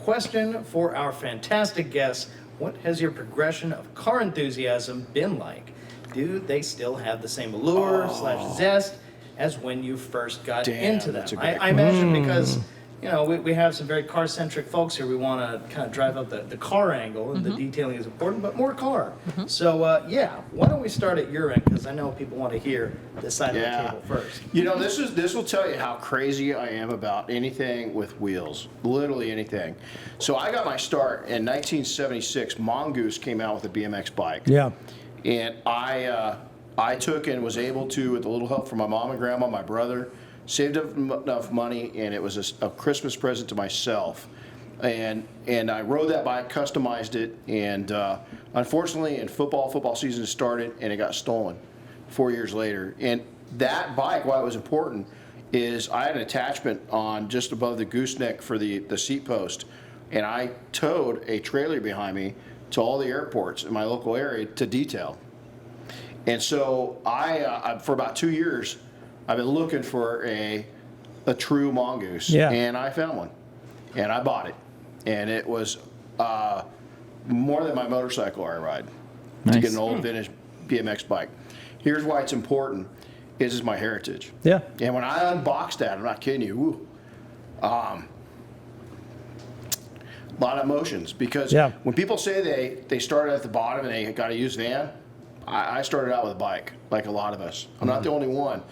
question for our fantastic guests. What has your progression of car enthusiasm been like? Do they still have the same allure / zest as when you first got into them? I imagine because, you know, we have some very car-centric folks here. We want to kind of drive up the car angle, and the detailing is important, but more car. So, yeah, why don't we start at your end? Because I know people want to hear this side of the table first. You know, this will tell you how crazy I am about anything with wheels, literally anything. So I got my start in 1976. Mongoose came out with a BMX bike. Yeah. And I took and was able to, with a little help from my mom and grandma, my brother, saved up enough money, and it was a Christmas present to myself. And I rode that bike, customized it, and unfortunately, in football season started, and it got stolen 4 years later. And that bike, why it was important, is I had an attachment on just above the gooseneck for the seat post, and I towed a trailer behind me to all the airports in my local area to detail. And so I for about 2 years, I've been looking for a true mongoose, and I found one, and I bought it, and it was more than my motorcycle I ride to get an old vintage BMX bike. Here's why it's important: is my heritage. Yeah. And when I unboxed that, I'm not kidding you, a lot of emotions, because when people say they started at the bottom and they got a used van, I started out with a bike, like a lot of us. I'm not the only one.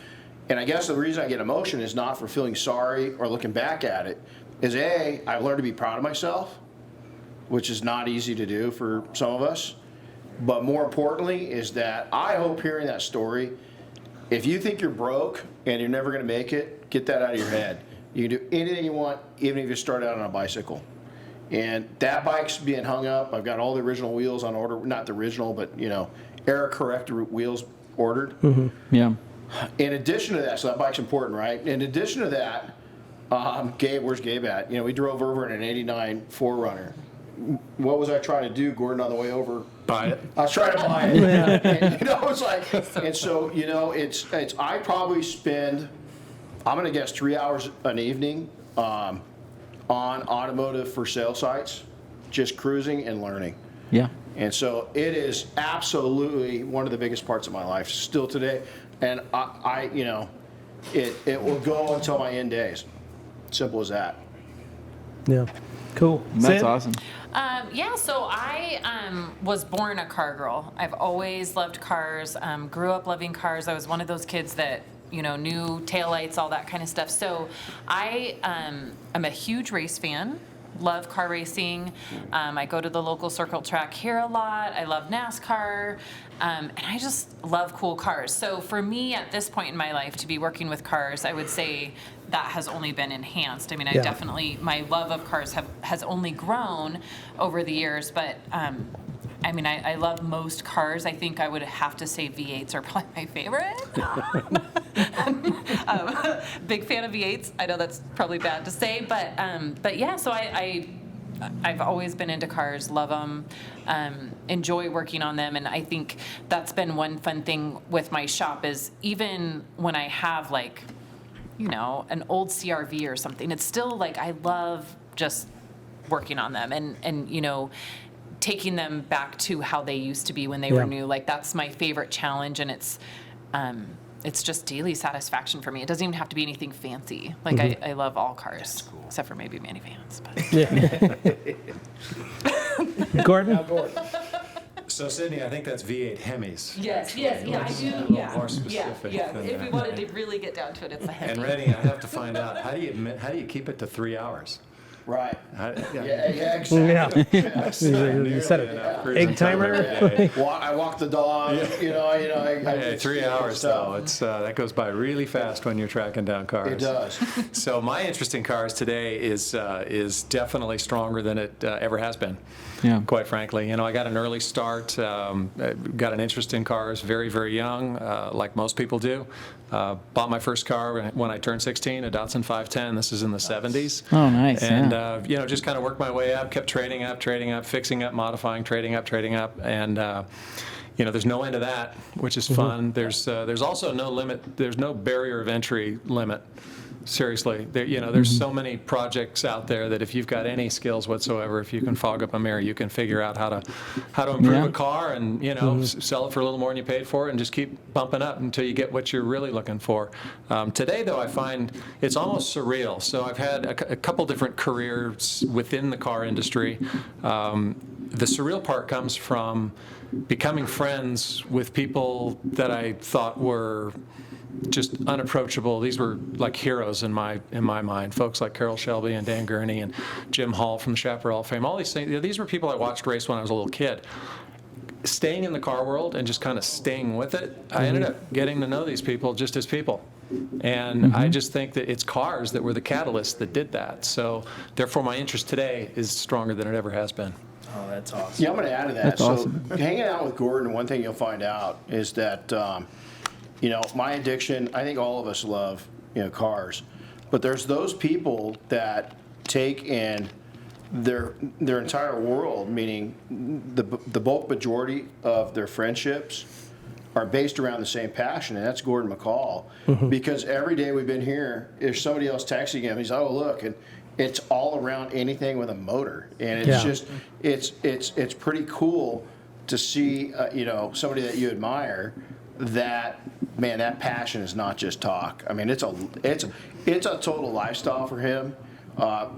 And I guess the reason I get emotion is not for feeling sorry or looking back at it, is I've learned to be proud of myself, which is not easy to do for some of us. But more importantly is that I hope hearing that story, if you think you're broke and you're never going to make it, get that out of your head. You can do anything you want, even if you start out on a bicycle. And that bike's being hung up. I've got all the original wheels on order. Not the original, but, you know, error-corrected wheels ordered. Yeah. In addition to that, so that bike's important, right? In addition to that, Gabe, where's Gabe at? You know, we drove over in an 89 4Runner. What was I trying to do, Gordon, on the way over? Buy it. I was trying to buy it. And, you know, it's like, and so, you know, it's I probably spend, I'm going to guess 3 hours an evening on automotive for sale sites, just cruising and learning. Yeah. And so it is absolutely one of the biggest parts of my life still today. And I you know, it will go until my end days. Simple as that. Yeah. Cool. That's Sid? awesome. Yeah, so I was born a car girl. I've always loved cars, grew up loving cars. I was one of those kids that, you know, knew taillights, all that kind of stuff. So I am a huge race fan. Love car racing. I go to the local circle track here a lot. I love NASCAR. And I just love cool cars. So for me at this point in my life to be working with cars, I would say that has only been enhanced. I mean, I definitely, my love of cars has only grown over the years. But I mean, I love most cars. I think I would have to say V8s are probably my favorite. Big fan of V8s. I know that's probably bad to say, but yeah. So I've always been into cars, love them, enjoy working on them, and I think that's been one fun thing with my shop is even when I have like, you know, an old CRV or something, it's still like I love just working on them and you know, taking them back to how they used to be when they were new. Like that's my favorite challenge, and it's just daily satisfaction for me. It doesn't even have to be anything fancy. Like I love all cars, except for maybe minivans. But. Gordon? Now, Gordon. So, Sydney, I think that's V8 Hemis. Yes, yeah, I do. A little Yeah, more specific yeah. than If we that, wanted right? to really get down to it, it's a Hemi. And Renny, I have to find out, how do you keep it to 3 hours? Right. Yeah, Exactly. You set an egg timer? I walk the dog. You know. Hey, 3 hours though. It's that goes by really fast when you're tracking down cars. It does. So my interest in cars today is definitely stronger than it ever has been. Yeah. Quite frankly, you know, I got an early start. Got an interest in cars very, very young, like most people do. Bought my first car when I turned 16, a Datsun 510. This is in the 70s. Oh, nice. And you know, just kind of worked my way up, kept trading up, fixing up, modifying, trading up, and you know, there's no end to that, which is fun. There's also no limit. There's no barrier of entry limit Seriously, there's so many projects out there that if you've got any skills whatsoever, if you can fog up a mirror, you can figure out how to improve a car and sell it for a little more than you paid for it, and just keep bumping up until you get what you're really looking for. Today, though, I find it's almost surreal. So I've had a couple different careers within the car industry. The surreal part comes from becoming friends with people that I thought were just unapproachable. These were like heroes in my mind. Folks like Carroll Shelby and Dan Gurney and Jim Hall from the Chaparral fame. All these things. These were people I watched race when I was a little kid. Staying in the car world and just kind of staying with it, I ended up getting to know these people just as people. And I just think that it's cars that were the catalyst that did that. So therefore, my interest today is stronger than it ever has been. Oh, that's awesome. Yeah, I'm going to add to that. That's so awesome. hanging out with Gordon, one thing you'll find out is that, my addiction, I think all of us love, cars. But there's those people that take in their entire world, meaning the bulk majority of their friendships are based around the same passion, and that's Gordon McCall. Because every day we've been here, if somebody else texting him, he's like, oh, look, and it's all around anything with a motor. And it's just, it's pretty cool to see, somebody that you admire, that passion is not just talk. I mean, it's a total lifestyle for him,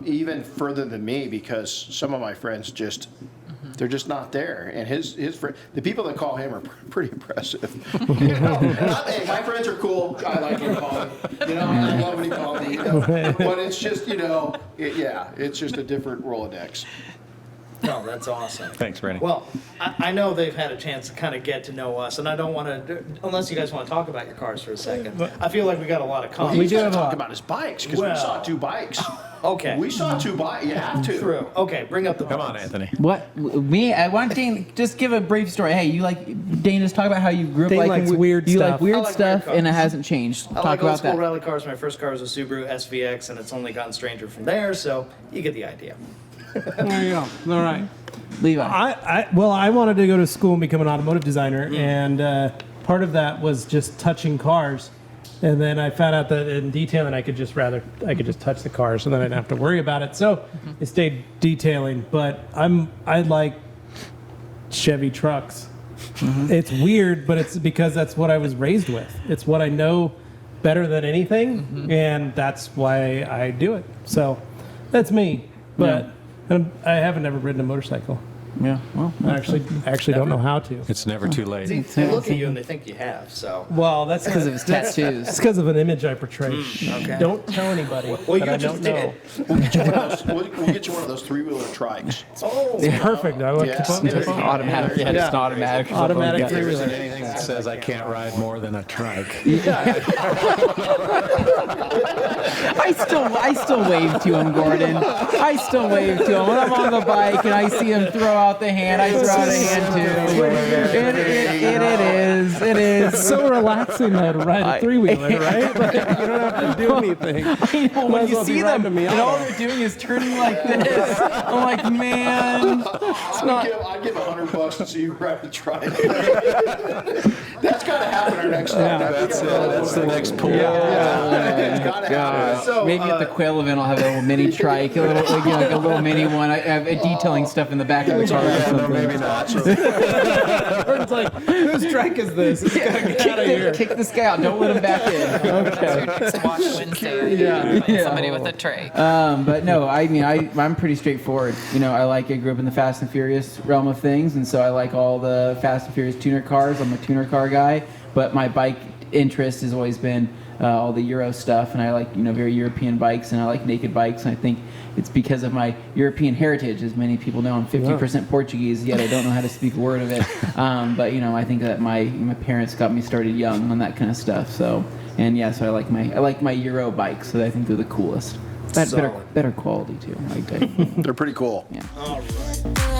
even further than me, because some of my friends they're just not there. And his friend, the people that call him are pretty impressive. Hey, my friends are cool. I like him calling. I love when he calls me. But it's just, it's just a different Rolodex. No, that's awesome. Thanks, Renny. Well, I know they've had a chance to kind of get to know us, and I don't want to, unless you guys want to talk about your cars for a second. I feel like we got a lot of comments. We do talk about his bikes, because we saw 2 bikes. Okay. We saw 2 bikes. You have to. True. Okay, bring up the Come on, bikes. Anthony. What? Me? I want Dane, just give a brief story. Hey, Dane, just talk about how you grew up Dane liking likes weird you stuff. like weird I like stuff, weird and it cars. hasn't changed. I Talk like old about school that. rally cars. My first car was a Subaru SVX, and it's only gotten stranger from there, so you get the idea. There you go. All right. Levi. I wanted to go to school and become an automotive designer, and part of that was just touching cars. And then I found out that in detailing, I could just touch the cars, and then I didn't have to worry about it. So I stayed detailing. But I like Chevy trucks. It's weird, but it's because that's what I was raised with. It's what I know better than anything, and that's why I do it. So that's me. But I haven't ever ridden a motorcycle. Yeah. Well, I actually don't know how to. It's never too late. They look at you and they think you have, so. Well, that's because of his tattoos. It's because of an image I portray. Okay. Don't tell anybody Well, that you I just don't know. did. We'll get you one of those 3-wheeler trikes. Oh, It's perfect. I like Yeah. to pump it. Automatic. Yeah, just automatic. Automatic Yeah. There isn't three-wheeler. anything that says I can't ride more than a trike. I still wave to him, Gordon. I still wave to him when I'm on the bike and I see him throw out the hand. I throw out a hand too. It is. It's so relaxing though to ride a three-wheeler, right? Like, you don't have to do anything. I know, Might when as you well be see riding them me and all out. they're doing is turning like this. I'm like, man, it's not. I'd give $100 to see you ride a trike. That's got to happen our next time. That's the next pool. It's got to happen. So, Maybe at the quail event I'll have a little mini trike, a little mini one. I have detailing stuff in the back of the car or something. Maybe not. It's like, whose trike is this? It's gotta get out of here. Kick this guy out. Don't let him back in. Okay. Just watch Wednesday. Find somebody with a tray. But no, I mean, I'm pretty straightforward. I grew up in the Fast and Furious realm of things, and so I like all the Fast and Furious tuner cars. I'm a tuner car guy, but my bike interest has always been all the Euro stuff, and I like, very European bikes, and I like naked bikes, and I think it's because of my European heritage. As many people know, I'm 50% Portuguese, yet I don't know how to speak a word of it. But, I think that my parents got me started young on that kind of stuff. So, and yeah, so I like my Euro bikes, so I think they're the coolest. Better quality, too. They're pretty cool. Yeah. all right.